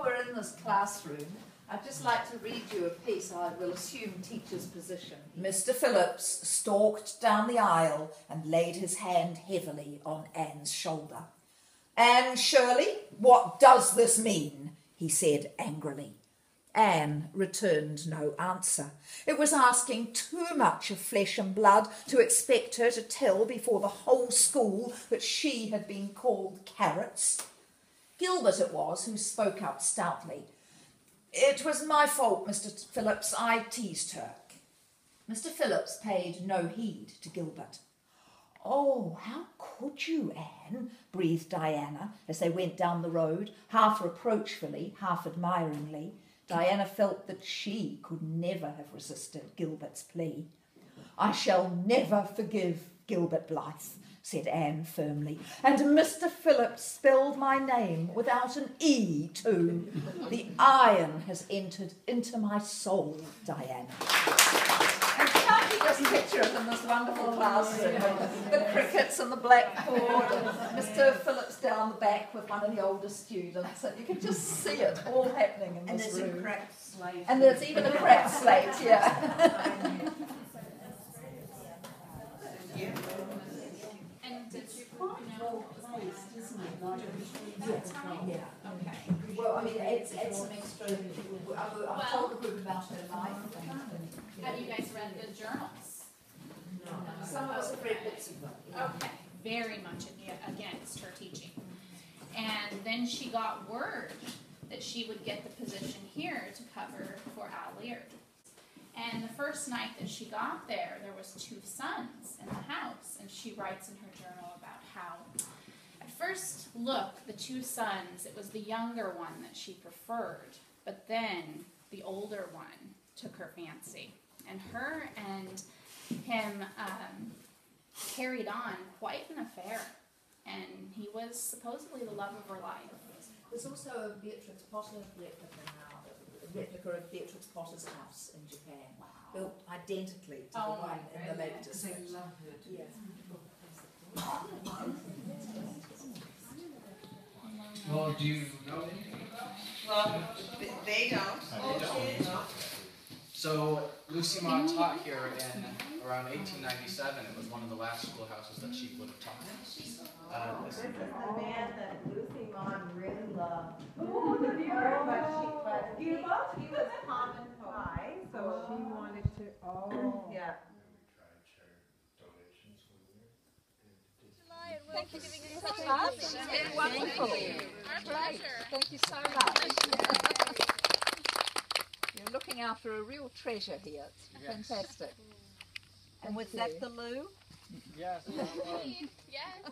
while we're in this classroom, I'd just like to read you a piece I will assume teacher's position. Mr. Phillips stalked down the aisle and laid his hand heavily on Anne's shoulder. "Anne Shirley, what does this mean?" he said angrily. Anne returned no answer. It was asking too much of flesh and blood to expect her to tell before the whole school that she had been called carrots. Gilbert it was who spoke up stoutly. "It was my fault, Mr. Phillips. I teased her." Mr. Phillips paid no heed to Gilbert. "Oh, how could you, Anne?" breathed Diana as they went down the road, half reproachfully, half admiringly. Diana felt that she could never have resisted Gilbert's plea. "I shall never forgive Gilbert Blythe," said Anne firmly. "And Mr. Phillips spelled my name without an E too. The iron has entered into my soul, Diana." And can't you just picture it in this wonderful classroom? The crickets and the blackboard, and Mr. Phillips down the back with one of the older students, and you can just see it all happening in this room. And there's a cracked slate. And there's even a cracked slate, yeah. And did you know that time? Yeah. Okay. Well, I mean, it's an extra. I've told the group about her life. Have you guys read the journals? No. Some of us have read bits of them. Okay. Very much against her teaching. And then she got word that she would get the position here to cover for Al Leard. And the first night that she got there was 2 sons in the house, and she writes in her journal about how, at first look, the 2 sons, it was the younger one that she preferred, but then the older one took her fancy. And her and him carried on quite an affair, and he was supposedly the love of her life. There's also a Beatrix Potter replica now, a replica of Beatrix Potter's house in Japan, built identically to the one in the Lake District. They love her. Yeah. Well, do you know anything about it? Well, they don't. They don't. So Lucy Maud taught here in around 1897. It was one of the last schoolhouses that she would have taught in. This is the man that Lucy Maud really loved. Oh, the viewer, but he was common pie, so she wanted to. Oh, yeah. Thank you for giving us such love. It's been wonderful. Our pleasure. Thank you so much. You're looking after a real treasure here. It's fantastic. And was that the loo? Yes. Yes.